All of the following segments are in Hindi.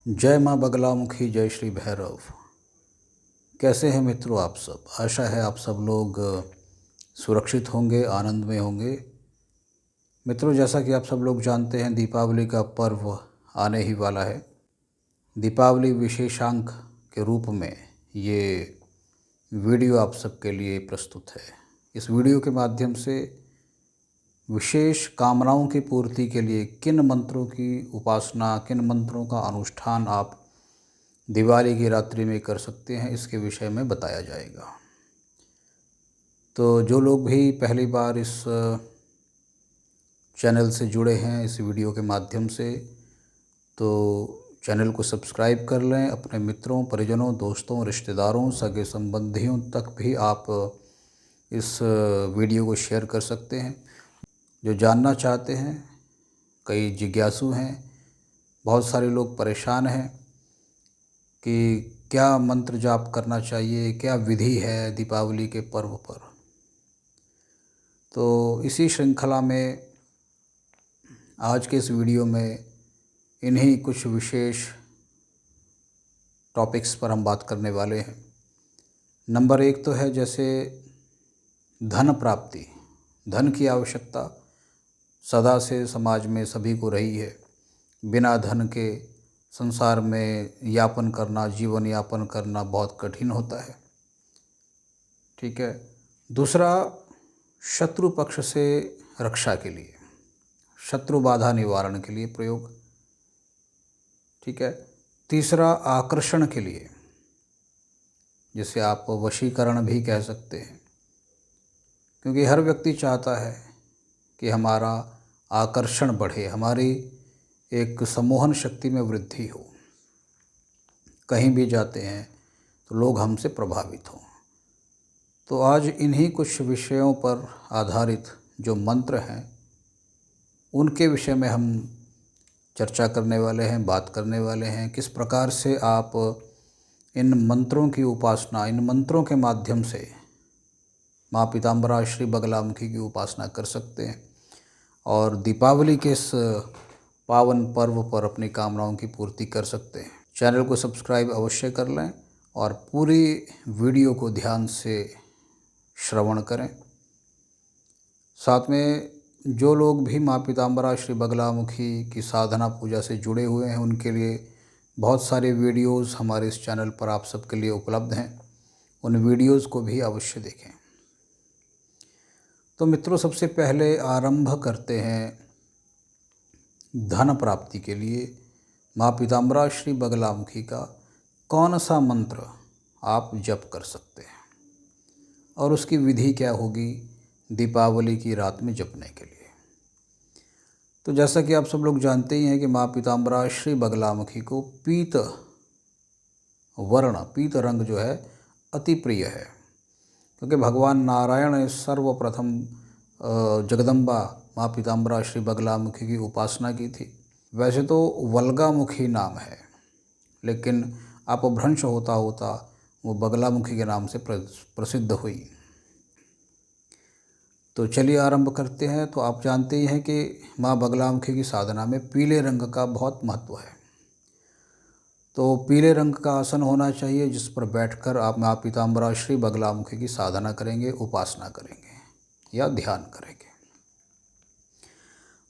जय माँ बगलामुखी, जय श्री भैरव। कैसे हैं मित्रों आप सब? आशा है आप सब लोग सुरक्षित होंगे, आनंद में होंगे। मित्रों, जैसा कि आप सब लोग जानते हैं, दीपावली का पर्व आने ही वाला है। दीपावली विशेषांक के रूप में ये वीडियो आप सबके लिए प्रस्तुत है। इस वीडियो के माध्यम से विशेष कामनाओं की पूर्ति के लिए किन मंत्रों की उपासना, किन मंत्रों का अनुष्ठान आप दिवाली की रात्रि में कर सकते हैं, इसके विषय में बताया जाएगा। तो जो लोग भी पहली बार इस चैनल से जुड़े हैं इस वीडियो के माध्यम से, तो चैनल को सब्सक्राइब कर लें। अपने मित्रों, परिजनों, दोस्तों, रिश्तेदारों, सगे संबंधियों तक भी आप इस वीडियो को शेयर कर सकते हैं। जो जानना चाहते हैं, कई जिज्ञासु हैं, बहुत सारे लोग परेशान हैं कि क्या मंत्र जाप करना चाहिए, क्या विधि है दीपावली के पर्व पर। तो इसी श्रृंखला में आज के इस वीडियो में इन्हीं कुछ विशेष टॉपिक्स पर हम बात करने वाले हैं। नंबर 1 तो है जैसे धन प्राप्ति। धन की आवश्यकता सदा से समाज में सभी को रही है। बिना धन के संसार में यापन करना, जीवन यापन करना बहुत कठिन होता है। ठीक है। दूसरा, शत्रु पक्ष से रक्षा के लिए, शत्रु बाधा निवारण के लिए प्रयोग। ठीक है। तीसरा, आकर्षण के लिए, जिसे आप वशीकरण भी कह सकते हैं, क्योंकि हर व्यक्ति चाहता है कि हमारा आकर्षण बढ़े, हमारी एक सम्मोहन शक्ति में वृद्धि हो। कहीं भी जाते हैं तो लोग हमसे प्रभावित हों। तो आज इन्हीं कुछ विषयों पर आधारित जो मंत्र हैं, उनके विषय में हम चर्चा करने वाले हैं, बात करने वाले हैं। किस प्रकार से आप इन मंत्रों की उपासना, इन मंत्रों के माध्यम से माँ पीताम्बरा श्री बगलामुखी की उपासना कर सकते हैं और दीपावली के इस पावन पर्व पर अपनी कामनाओं की पूर्ति कर सकते हैं। चैनल को सब्सक्राइब अवश्य कर लें और पूरी वीडियो को ध्यान से श्रवण करें। साथ में जो लोग भी माँ पीताम्बरा श्री बगलामुखी की साधना पूजा से जुड़े हुए हैं, उनके लिए बहुत सारे वीडियोस हमारे इस चैनल पर आप सबके लिए उपलब्ध हैं। उन वीडियोस को भी अवश्य देखें। तो मित्रों, सबसे पहले आरंभ करते हैं धन प्राप्ति के लिए माँ पीताम्बरा श्री बगलामुखी का कौन सा मंत्र आप जप कर सकते हैं और उसकी विधि क्या होगी दीपावली की रात में जपने के लिए। तो जैसा कि आप सब लोग जानते ही हैं कि माँ पीताम्बरा श्री बगलामुखी को पीत वर्ण, पीत रंग जो है अति प्रिय है, क्योंकि भगवान नारायण ने सर्वप्रथम जगदम्बा माँ पीताम्बरा श्री बगलामुखी की उपासना की थी। वैसे तो वल्गामुखी नाम है, लेकिन अपभ्रंश होता होता वो बगलामुखी के नाम से प्रसिद्ध हुई। तो चलिए आरंभ करते हैं। तो आप जानते ही हैं कि माँ बगलामुखी की साधना में पीले रंग का बहुत महत्व है। तो पीले रंग का आसन होना चाहिए, जिस पर बैठकर आप माँ पीताम्बरा श्री बगलामुखी की साधना करेंगे, उपासना करेंगे या ध्यान करेंगे।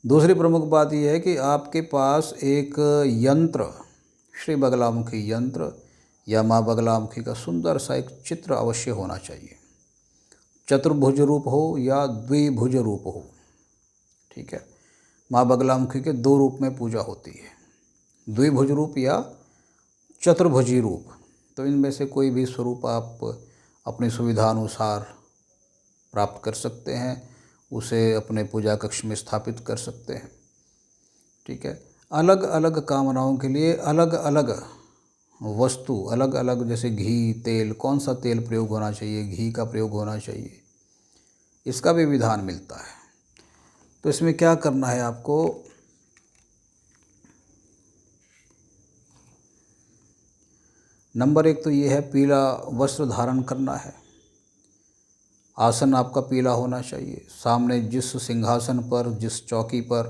दूसरी प्रमुख बात यह है कि आपके पास एक यंत्र, श्री बगलामुखी यंत्र या माँ बगलामुखी का सुंदर सा एक चित्र अवश्य होना चाहिए। चतुर्भुज रूप हो या द्विभुज रूप हो। ठीक है। माँ बगलामुखी के 2 रूप में पूजा होती है, द्विभुज रूप या चतुर्भुजी रूप। तो इनमें से कोई भी स्वरूप आप अपनी सुविधानुसार प्राप्त कर सकते हैं, उसे अपने पूजा कक्ष में स्थापित कर सकते हैं। ठीक है। अलग अलग कामनाओं के लिए अलग अलग वस्तु, अलग अलग, जैसे घी, तेल, कौन सा तेल प्रयोग होना चाहिए, घी का प्रयोग होना चाहिए, इसका भी विधान मिलता है। तो इसमें क्या करना है आपको, नंबर 1 तो ये है पीला वस्त्र धारण करना है। आसन आपका पीला होना चाहिए। सामने जिस सिंहासन पर, जिस चौकी पर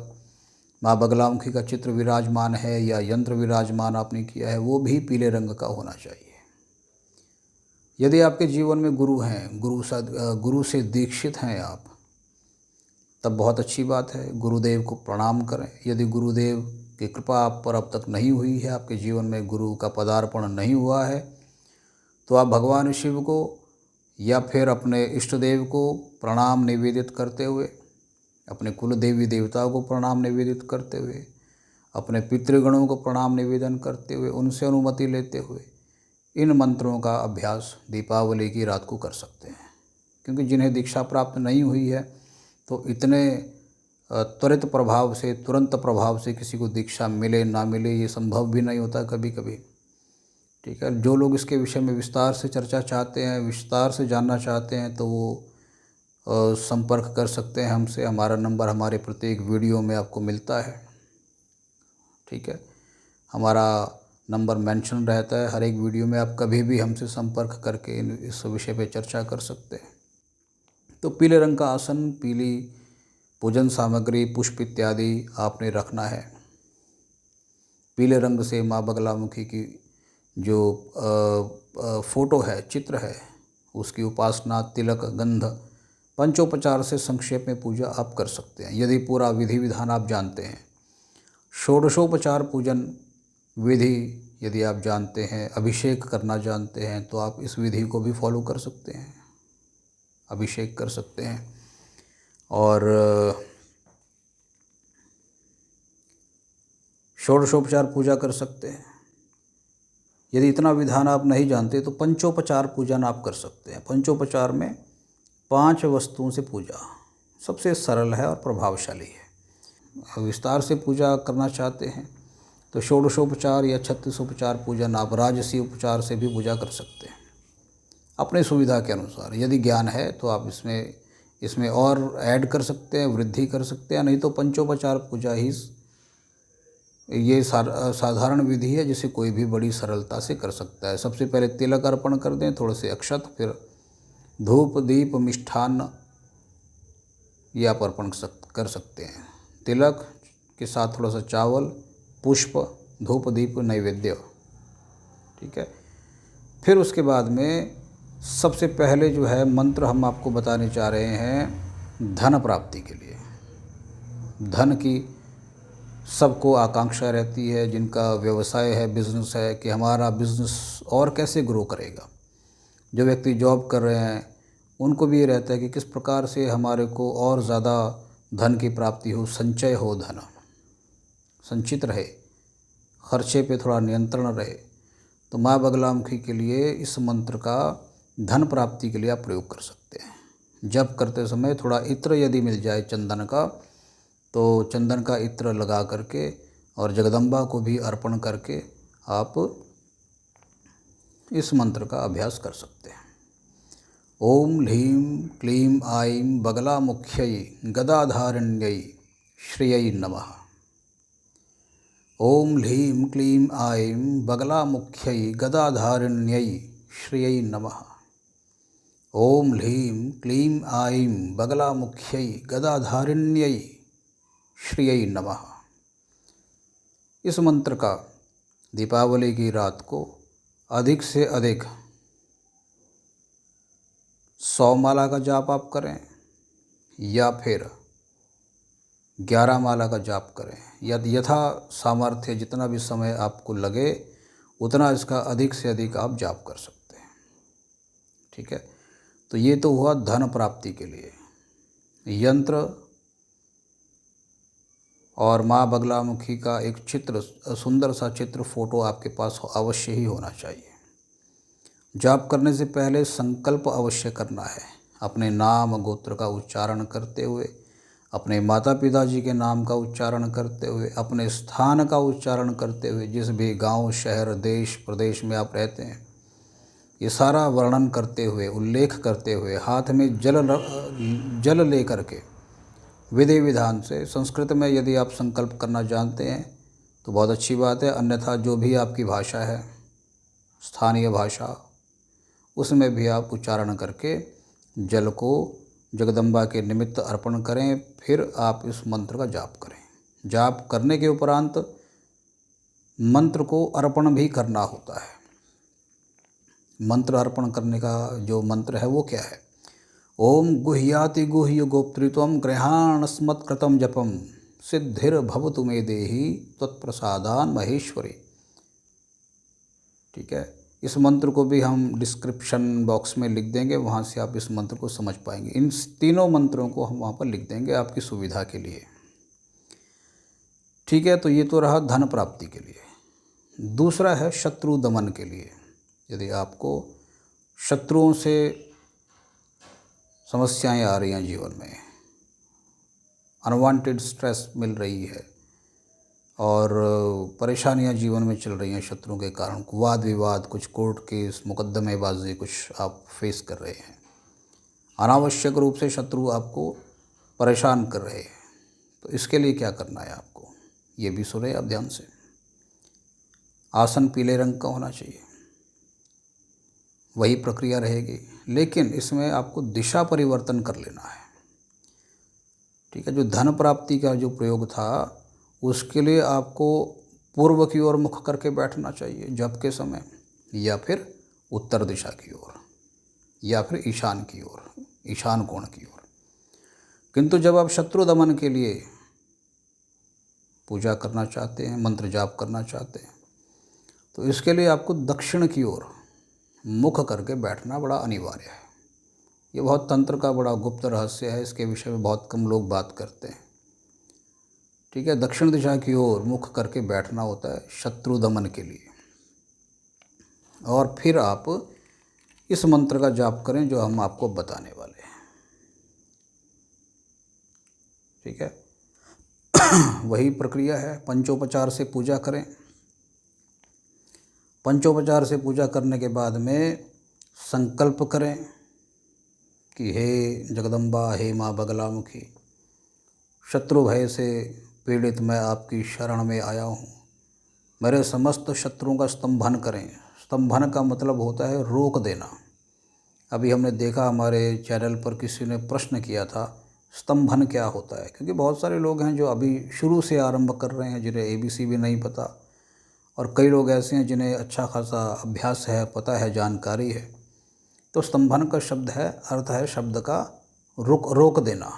माँ बगलामुखी का चित्र विराजमान है या यंत्र विराजमान आपने किया है, वो भी पीले रंग का होना चाहिए। यदि आपके जीवन में गुरु हैं, गुरु से दीक्षित हैं आप, तब बहुत अच्छी बात है, गुरुदेव को प्रणाम करें। यदि गुरुदेव की कृपा आप पर अब तक नहीं हुई है, आपके जीवन में गुरु का पदार्पण नहीं हुआ है, तो आप भगवान शिव को या फिर अपने इष्ट देव को प्रणाम निवेदित करते हुए, अपने कुल देवी देवताओं को प्रणाम निवेदित करते हुए, अपने पितृगणों को प्रणाम निवेदन करते हुए, उनसे अनुमति लेते हुए इन मंत्रों का अभ्यास दीपावली की रात को कर सकते हैं। क्योंकि जिन्हें दीक्षा प्राप्त नहीं हुई है तो इतने त्वरित प्रभाव से, तुरंत प्रभाव से किसी को दीक्षा मिले ना मिले ये संभव भी नहीं होता कभी कभी। ठीक है, जो लोग इसके विषय में विस्तार से चर्चा चाहते हैं, विस्तार से जानना चाहते हैं, तो वो संपर्क कर सकते हैं हमसे। हमारा नंबर हमारे प्रत्येक वीडियो में आपको मिलता है। ठीक है, हमारा नंबर मेंशन रहता है हर एक वीडियो में, आप कभी भी हमसे संपर्क करके इस विषय पे चर्चा कर सकते हैं। तो पीले रंग का आसन, पीली पूजन सामग्री, पुष्प इत्यादि आपने रखना है। पीले रंग से माँ बगलामुखी की जो फ़ोटो है, चित्र है, उसकी उपासना, तिलक, गंध, पंचोपचार से संक्षेप में पूजा आप कर सकते हैं। यदि पूरा विधि विधान आप जानते हैं, षोडशोपचार पूजन विधि यदि आप जानते हैं, अभिषेक करना जानते हैं, तो आप इस विधि को भी फॉलो कर सकते हैं, अभिषेक कर सकते हैं। और षोडशोपचार पूजा कर सकते हैं। यदि इतना विधान आप नहीं जानते तो पंचोपचार पूजन आप कर सकते हैं। पंचोपचार में 5 वस्तुओं से पूजा सबसे सरल है और प्रभावशाली है। विस्तार से पूजा करना चाहते हैं तो षोडशोपचार या 36उपचार पूजन आप राजसी उपचार से भी पूजा कर सकते हैं अपने सुविधा के अनुसार। यदि ज्ञान है तो आप इसमें और ऐड कर सकते हैं, वृद्धि कर सकते हैं, नहीं तो पंचोपचार पूजा ही ये साधारण विधि है जिसे कोई भी बड़ी सरलता से कर सकता है। सबसे पहले तिलक अर्पण कर दें, थोड़े से अक्षत, फिर धूप, दीप, मिष्ठान्न ये आप अर्पण कर सकते हैं। तिलक के साथ थोड़ा सा चावल, पुष्प, धूप, दीप, नैवेद्य। ठीक है, फिर उसके बाद में सबसे पहले जो है मंत्र हम आपको बताने चाह रहे हैं धन प्राप्ति के लिए। धन की सबको आकांक्षा रहती है, जिनका व्यवसाय है, बिजनेस है, कि हमारा बिजनेस और कैसे ग्रो करेगा। जो व्यक्ति जॉब कर रहे हैं उनको भी ये रहता है कि किस प्रकार से हमारे को और ज़्यादा धन की प्राप्ति हो, संचय हो, धन संचित रहे, खर्चे पे थोड़ा नियंत्रण रहे। तो माँ बगलामुखी के लिए इस मंत्र का धन प्राप्ति के लिए आप प्रयोग कर सकते हैं। जप करते समय थोड़ा इत्र यदि मिल जाए चंदन का, तो चंदन का इत्र लगा करके और जगदम्बा को भी अर्पण करके आप इस मंत्र का अभ्यास कर सकते हैं। ओम ह्लीं क्लीं ऐं बगलामुख्यै गदाधारिण्यै श्रियै नमः। ओम ह्लीं क्लीं ऐं बगलामुख्यै गदाधारिण्यै श्रियै नमः। ओम ह्लीं क्लीं ऐं बगलामुख्यै गदाधारिण्यै श्रियै नमः। इस मंत्र का दीपावली की रात को अधिक से अधिक 100 माला का जाप आप करें या फिर 11 माला का जाप करें, यथा सामर्थ्य, जितना भी समय आपको लगे उतना इसका अधिक से अधिक आप जाप कर सकते हैं। ठीक है, तो ये तो हुआ धन प्राप्ति के लिए। यंत्र और माँ बगलामुखी का एक चित्र, सुंदर सा चित्र, फोटो आपके पास अवश्य ही होना चाहिए। जाप करने से पहले संकल्प अवश्य करना है, अपने नाम गोत्र का उच्चारण करते हुए, अपने माता पिताजी के नाम का उच्चारण करते हुए, अपने स्थान का उच्चारण करते हुए, जिस भी गांव, शहर, देश, प्रदेश में आप रहते हैं, ये सारा वर्णन करते हुए, उल्लेख करते हुए, हाथ में जल ले करके विधि विधान से। संस्कृत में यदि आप संकल्प करना जानते हैं तो बहुत अच्छी बात है, अन्यथा जो भी आपकी भाषा है, स्थानीय भाषा, उसमें भी आप उच्चारण करके जल को जगदम्बा के निमित्त अर्पण करें। फिर आप इस मंत्र का जाप करें। जाप करने के उपरांत मंत्र को अर्पण भी करना होता है। मंत्र अर्पण करने का जो मंत्र है वो क्या है? ओम गुह्याति गुह्य गोप्तृत्वम गृहाणस्मत्कृतं जपम सिद्धिर्भवतु मे देहि त्वत्प्रसादान महेश्वरी। ठीक है, इस मंत्र को भी हम डिस्क्रिप्शन बॉक्स में लिख देंगे, वहाँ से आप इस मंत्र को समझ पाएंगे। इन तीनों मंत्रों को हम वहाँ पर लिख देंगे आपकी सुविधा के लिए। ठीक है, तो ये तो रहा धन प्राप्ति के लिए। दूसरा है शत्रु दमन के लिए। यदि आपको शत्रुओं से समस्याएं आ रही हैं, जीवन में अनवांटेड स्ट्रेस मिल रही है और परेशानियां जीवन में चल रही हैं शत्रुओं के कारण, वाद विवाद, कुछ कोर्ट केस, मुकदमेबाजी कुछ आप फेस कर रहे हैं, अनावश्यक रूप से शत्रु आपको परेशान कर रहे हैं, तो इसके लिए क्या करना है आपको, ये भी सुने आप ध्यान से। आसन पीले रंग का होना चाहिए, वही प्रक्रिया रहेगी, लेकिन इसमें आपको दिशा परिवर्तन कर लेना है। ठीक है, जो धन प्राप्ति का जो प्रयोग था उसके लिए आपको पूर्व की ओर मुख करके बैठना चाहिए जप के समय, या फिर उत्तर दिशा की ओर, या फिर ईशान की ओर, ईशान कोण की ओर। किंतु जब आप शत्रु दमन के लिए पूजा करना चाहते हैं, मंत्र जाप करना चाहते हैं, तो इसके लिए आपको दक्षिण की ओर मुख करके बैठना बड़ा अनिवार्य है। ये बहुत तंत्र का बड़ा गुप्त रहस्य है, इसके विषय में बहुत कम लोग बात करते हैं। ठीक है, दक्षिण दिशा की ओर मुख करके बैठना होता है शत्रु दमन के लिए। और फिर आप इस मंत्र का जाप करें जो हम आपको बताने वाले हैं। ठीक है, वही प्रक्रिया है, पंचोपचार से पूजा करें। पंचोपचार से पूजा करने के बाद में संकल्प करें कि हे जगदम्बा, हे माँ बगलामुखी, शत्रु भय से पीड़ित मैं आपकी शरण में आया हूँ, मेरे समस्त शत्रुओं का स्तंभन करें। स्तंभन का मतलब होता है रोक देना। अभी हमने देखा हमारे चैनल पर किसी ने प्रश्न किया था स्तंभन क्या होता है, क्योंकि बहुत सारे लोग हैं जो अभी शुरू से आरंभ कर रहे हैं, जिन्हें ABC भी नहीं पता, और कई लोग ऐसे हैं जिन्हें अच्छा खासा अभ्यास है, पता है, जानकारी है। तो स्तंभन का शब्द है, अर्थ है शब्द का रोक देना,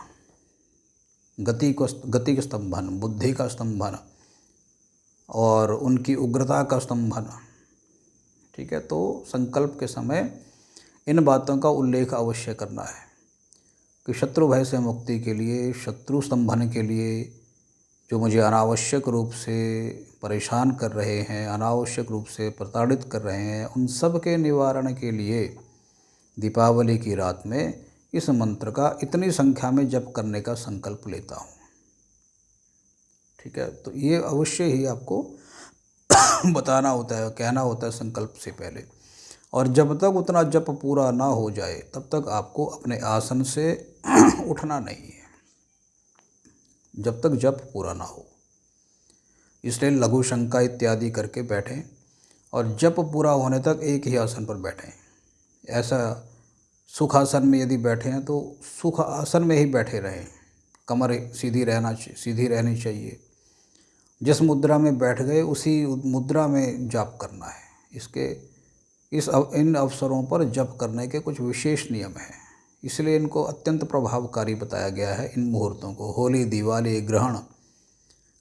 गति का स्तंभन, बुद्धि का स्तंभन और उनकी उग्रता का स्तंभन। ठीक है, तो संकल्प के समय इन बातों का उल्लेख अवश्य करना है कि शत्रु भय से मुक्ति के लिए, शत्रु स्तंभन के लिए, जो मुझे अनावश्यक रूप से परेशान कर रहे हैं, अनावश्यक रूप से प्रताड़ित कर रहे हैं, उन सब के निवारण के लिए दीपावली की रात में इस मंत्र का इतनी संख्या में जप करने का संकल्प लेता हूँ। ठीक है, तो ये अवश्य ही आपको बताना होता है, कहना होता है संकल्प से पहले। और जब तक उतना जप पूरा ना हो जाए तब तक आपको अपने आसन से उठना नहीं है, जब तक जप पूरा ना हो। इसलिए लघु शंका इत्यादि करके बैठें और जप पूरा होने तक एक ही आसन पर बैठें। ऐसा सुखासन में यदि बैठे हैं तो सुख आसन में ही बैठे रहें, कमर सीधी रहनी चाहिए। जिस मुद्रा में बैठ गए उसी मुद्रा में जाप करना है। इन अवसरों पर जप करने के कुछ विशेष नियम हैं, इसलिए इनको अत्यंत प्रभावकारी बताया गया है। इन मुहूर्तों को होली, दिवाली, ग्रहण,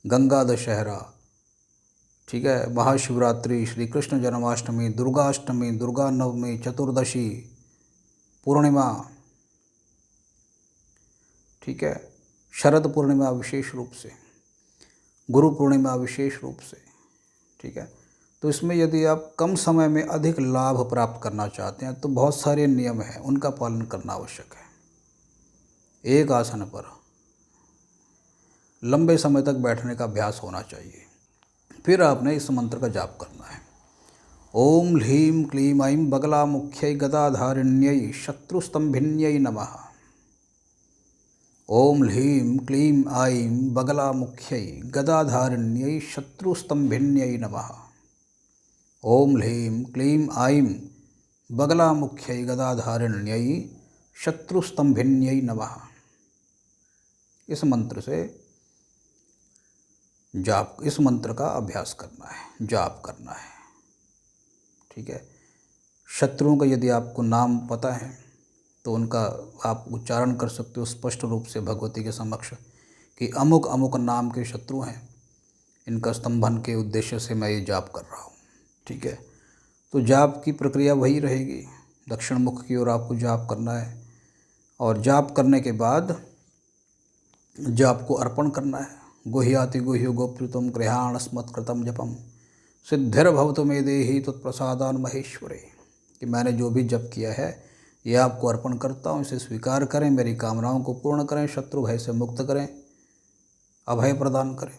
गंगा दशहरा, ठीक है, महाशिवरात्रि, श्री कृष्ण जन्माष्टमी, दुर्गाष्टमी, दुर्गा नवमी, चतुर्दशी, पूर्णिमा, ठीक है, शरद पूर्णिमा विशेष रूप से, गुरु पूर्णिमा विशेष रूप से। ठीक है, तो इसमें यदि आप कम समय में अधिक लाभ प्राप्त करना चाहते हैं तो बहुत सारे नियम हैं, उनका पालन करना आवश्यक है। एक आसन पर लंबे समय तक बैठने का अभ्यास होना चाहिए। फिर आपने इस मंत्र का जाप करना है। ओम ह्लीं क्लीं ऐं बगलामुख्यै गदाधारिण्यै शत्रुस्तंभिन्यै नमः। ओम ह्लीं क्लीं ऐं बगलामुख्यै गदाधारिण्यै शत्रुस्तंभिन्यै नमः। ओम ह्लीं क्लीं ऐं बगलामुख्यै गदाधारिण्यै शत्रुस्तंभिन्यै नमः। इस मंत्र से जाप, इस मंत्र का अभ्यास करना है, जाप करना है। ठीक है। शत्रुओं का यदि आपको नाम पता है तो उनका आप उच्चारण कर सकते हो स्पष्ट रूप से भगवती के समक्ष कि अमुक अमुक नाम के शत्रु हैं, इनका स्तंभन के उद्देश्य से मैं ये जाप कर रहा हूँ। ठीक है। तो जाप की प्रक्रिया वही रहेगी, दक्षिण मुख की ओर आपको जाप करना है और जाप करने के बाद जाप को अर्पण करना है। गुह्याति गुह्यो गोप्युतम गृहाण स्मत्कृतम जपम सिद्धिर्भवतु मे देहि तत्प्रसादान महेश्वरे, कि मैंने जो भी जप किया है ये आपको अर्पण करता हूँ, इसे स्वीकार करें, मेरी कामनाओं को पूर्ण करें, शत्रु भय से मुक्त करें, अभय प्रदान करें।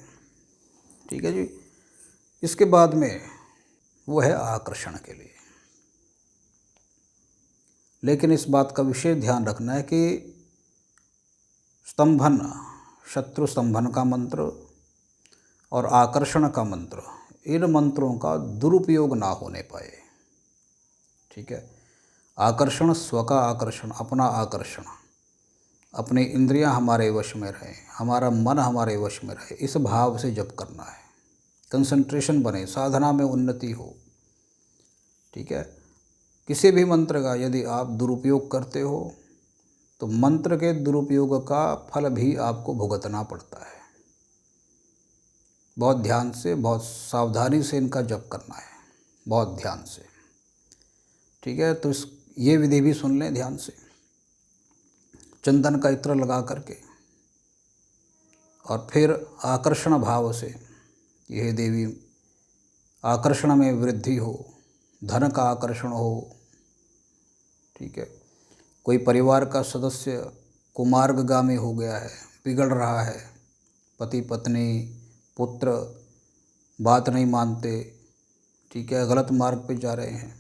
ठीक है जी। इसके बाद में वो है आकर्षण के लिए। लेकिन इस बात का विशेष ध्यान रखना है कि स्तंभन, शत्रु स्तंभन का मंत्र और आकर्षण का मंत्र, इन मंत्रों का दुरुपयोग ना होने पाए। ठीक है। आकर्षण, स्व का आकर्षण, अपना आकर्षण, अपनी इंद्रियां हमारे वश में रहें, हमारा मन हमारे वश में रहे, इस भाव से जप करना है। कंसंट्रेशन बने, साधना में उन्नति हो। ठीक है। किसी भी मंत्र का यदि आप दुरुपयोग करते हो तो मंत्र के दुरुपयोग का फल भी आपको भुगतना पड़ता है। बहुत ध्यान से, बहुत सावधानी से इनका जप करना है, बहुत ध्यान से। ठीक है। तो ये विधि भी सुन लें ध्यान से। चंदन का इत्र लगा करके और फिर आकर्षण भाव से, यह देवी आकर्षण में वृद्धि हो, धन का आकर्षण हो। ठीक है। कोई परिवार का सदस्य कुमार्गगामी हो गया है, बिगड़ रहा है, पति पत्नी पुत्र बात नहीं मानते, ठीक है, गलत मार्ग पे जा रहे हैं,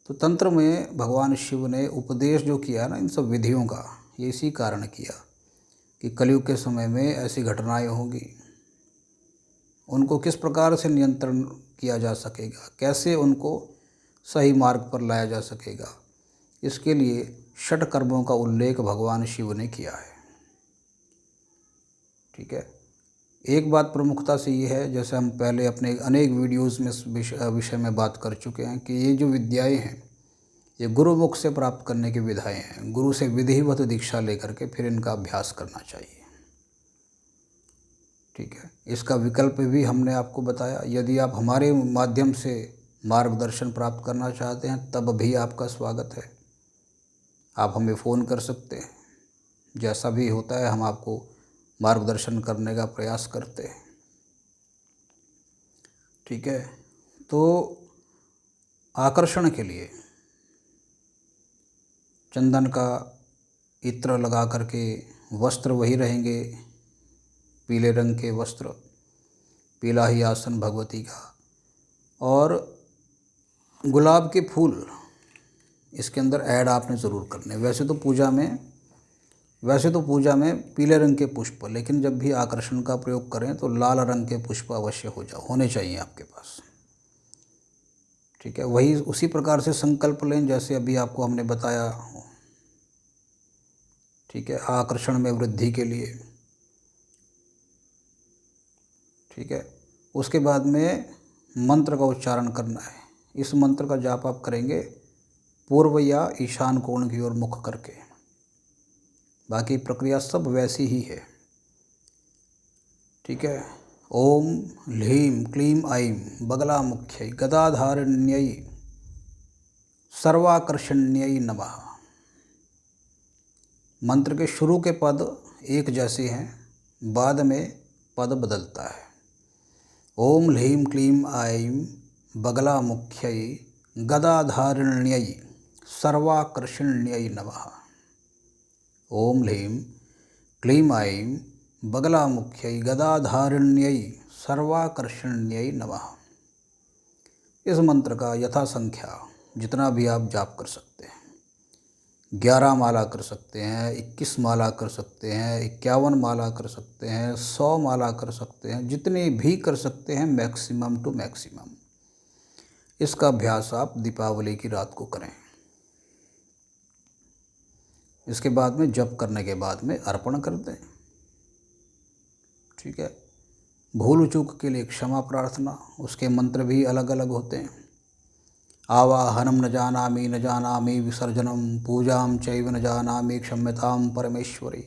तो तंत्र में भगवान शिव ने उपदेश जो किया ना इन सब विधियों का, ये इसी कारण किया कि कलयुग के समय में ऐसी घटनाएं होंगी, उनको किस प्रकार से नियंत्रण किया जा सकेगा, कैसे उनको सही मार्ग पर लाया जा सकेगा, इसके लिए षट कर्मों का उल्लेख भगवान शिव ने किया है। ठीक है। एक बात प्रमुखता से ये है, जैसे हम पहले अपने अनेक वीडियोज़ में इस विषय में बात कर चुके हैं कि ये जो विद्याएं हैं ये गुरुमुख से प्राप्त करने की विधाएं हैं। गुरु से विधिवत दीक्षा लेकर के फिर इनका अभ्यास करना चाहिए। ठीक है। इसका विकल्प भी हमने आपको बताया। यदि आप हमारे माध्यम से मार्गदर्शन प्राप्त करना चाहते हैं तब भी आपका स्वागत है। आप हमें फ़ोन कर सकते हैं, जैसा भी होता है हम आपको मार्गदर्शन करने का प्रयास करते हैं। ठीक है। तो आकर्षण के लिए चंदन का इत्र लगा करके, वस्त्र वही रहेंगे, पीले रंग के वस्त्र, पीला ही आसन भगवती का, और गुलाब के फूल इसके अंदर ऐड आपने ज़रूर करने। वैसे तो पूजा में पीले रंग के पुष्प, लेकिन जब भी आकर्षण का प्रयोग करें तो लाल रंग के पुष्प अवश्य होने चाहिए आपके पास। ठीक है। वही उसी प्रकार से संकल्प लें जैसे अभी आपको हमने बताया। ठीक है। आकर्षण में वृद्धि के लिए। ठीक है। उसके बाद में मंत्र का उच्चारण करना है। इस मंत्र का जाप आप करेंगे पूर्व या ईशान कोण की ओर मुख करके। बाकी प्रक्रिया सब वैसी ही है। ठीक है। ओम ह्लीं क्लीं ऐं बगलामुख्यै गदाधारिण्यै सर्वाकर्षण्यै नमः। मंत्र के शुरू के पद एक जैसे हैं, बाद में पद बदलता है। ओम ह्लीं क्लीं ऐं बगलामुख्यै गदाधारिण्यै सर्वाकर्षण्यै नमः। ओम ह्लीं क्लीं ऐं बगलामुख्यै गदाधारिण्यै सर्वाकर्षण्यै नमः। इस मंत्र का यथासंख्या जितना भी आप जाप कर सकते हैं, 11 माला कर सकते हैं, 21 माला कर सकते हैं, 51 माला कर सकते हैं, 100 माला कर सकते हैं, जितने भी कर सकते हैं, मैक्सिमम टू मैक्सिमम। इसका अभ्यास आप दीपावली की रात को करें। इसके बाद में जप करने के बाद में अर्पण कर दें। ठीक है। भूल चूक के लिए क्षमा प्रार्थना, उसके मंत्र भी अलग अलग होते हैं। आवाहनम न जानामि विसर्जनम पूजाम चैव न जानामि क्षम्यताम परमेश्वरी।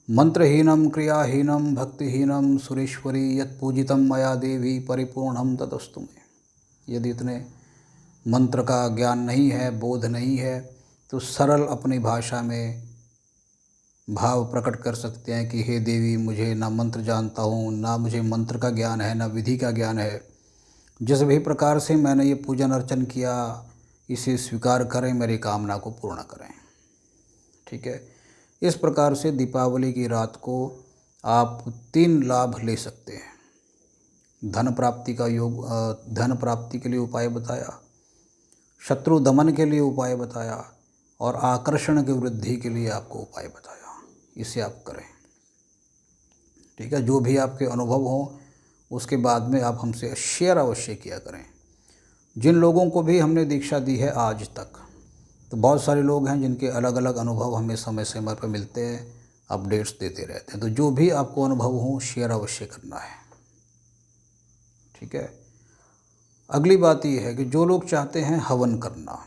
मंत्रहीनम क्रियाहीनम भक्तिहीनम सुरेश्वरी यत्पूजितम मया देवी परिपूर्णम तदस्तु मे। यदि इतने मंत्र का ज्ञान नहीं है, बोध नहीं है, तो सरल अपनी भाषा में भाव प्रकट कर सकते हैं कि हे देवी, मुझे ना मंत्र जानता हूँ, ना मुझे मंत्र का ज्ञान है, ना विधि का ज्ञान है। जिस भी प्रकार से मैंने ये पूजन अर्चन किया, इसे स्वीकार करें, मेरी कामना को पूर्ण करें। ठीक है। इस प्रकार से दीपावली की रात को आप 3 लाभ ले सकते हैं। धन प्राप्ति का योग, धन प्राप्ति के लिए उपाय बताया, शत्रु दमन के लिए उपाय बताया, और आकर्षण की वृद्धि के लिए आपको उपाय बताया। इसे आप करें। ठीक है। जो भी आपके अनुभव हों उसके बाद में आप हमसे शेयर अवश्य किया करें। जिन लोगों को भी हमने दीक्षा दी है आज तक, तो बहुत सारे लोग हैं जिनके अलग अलग अनुभव हमें समय समय पर मिलते हैं, अपडेट्स देते रहते हैं। तो जो भी आपको अनुभव हो शेयर अवश्य करना है। ठीक है। अगली बात ये है कि जो लोग चाहते हैं हवन करना,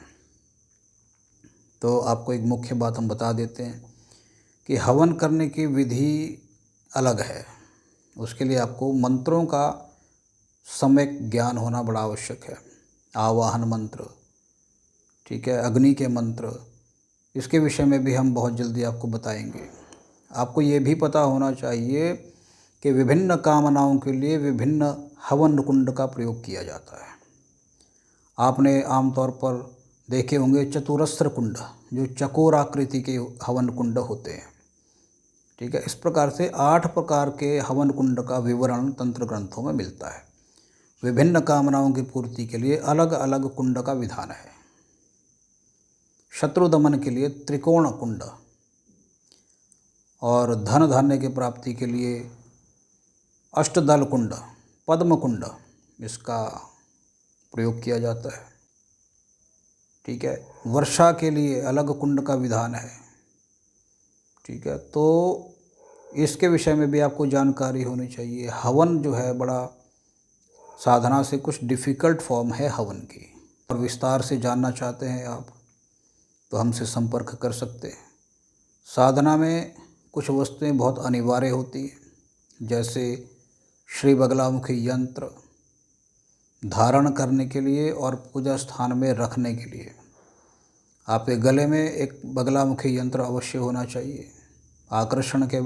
तो आपको एक मुख्य बात हम बता देते हैं कि हवन करने की विधि अलग है। उसके लिए आपको मंत्रों का सम्यक ज्ञान होना बड़ा आवश्यक है। आवाहन मंत्र, ठीक है, अग्नि के मंत्र, इसके विषय में भी हम बहुत जल्दी आपको बताएंगे। आपको ये भी पता होना चाहिए कि विभिन्न कामनाओं के लिए विभिन्न हवन कुंड का प्रयोग किया जाता है। आपने आमतौर पर देखे होंगे चतुरस्र कुंड, जो चकोर आकृति के हवन कुंड होते हैं। ठीक है। इस प्रकार से 8 प्रकार के हवन कुंड का विवरण तंत्र ग्रंथों में मिलता है। विभिन्न कामनाओं की पूर्ति के लिए अलग अलग कुंड का विधान है। शत्रु दमन के लिए त्रिकोण कुंड, और धन धान्य की प्राप्ति के लिए अष्टदल कुंड, पद्म कुंड, इसका प्रयोग किया जाता है। ठीक है। वर्षा के लिए अलग कुंड का विधान है। ठीक है। तो इसके विषय में भी आपको जानकारी होनी चाहिए। हवन जो है बड़ा साधना से कुछ डिफ़िकल्ट फॉर्म है हवन की, और विस्तार से जानना चाहते हैं आप तो हमसे संपर्क कर सकते हैं। साधना में कुछ वस्तुएं बहुत अनिवार्य होती हैं, जैसे श्री बगलामुखी यंत्र धारण करने के लिए और पूजा स्थान में रखने के लिए आपके गले में एक बगलामुखी यंत्र अवश्य होना चाहिए। आकर्षण के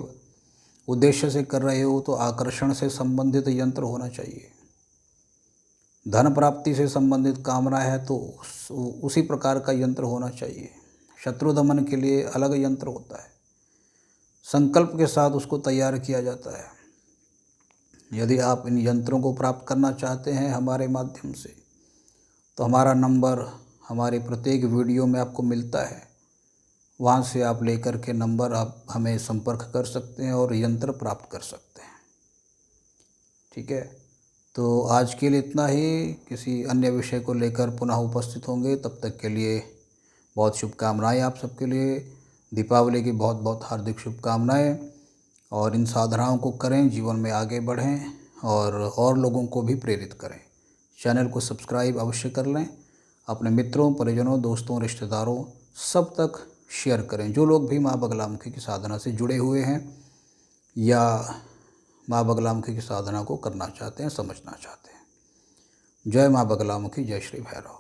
उद्देश्य से कर रहे हो तो आकर्षण से संबंधित यंत्र होना चाहिए। धन प्राप्ति से संबंधित कामना है तो उसी प्रकार का यंत्र होना चाहिए। शत्रु दमन के लिए अलग यंत्र होता है, संकल्प के साथ उसको तैयार किया जाता है। यदि आप इन यंत्रों को प्राप्त करना चाहते हैं हमारे माध्यम से, तो हमारा नंबर हमारे प्रत्येक वीडियो में आपको मिलता है। वहाँ से आप लेकर के नंबर आप हमें संपर्क कर सकते हैं और यंत्र प्राप्त कर सकते हैं। ठीक है। तो आज के लिए इतना ही। किसी अन्य विषय को लेकर पुनः उपस्थित होंगे। तब तक के लिए बहुत शुभकामनाएं आप सबके लिए। दीपावली की बहुत बहुत हार्दिक शुभकामनाएं, और इन साधनाओं को करें, जीवन में आगे बढ़ें और लोगों को भी प्रेरित करें। चैनल को सब्सक्राइब अवश्य कर लें। अपने मित्रों, परिजनों, दोस्तों, रिश्तेदारों सब तक शेयर करें। जो लोग भी माँ बगलामुखी की साधना से जुड़े हुए हैं या माँ बगलामुखी की साधना को करना चाहते हैं, समझना चाहते हैं। जय माँ बगलामुखी, जय श्री भैरव।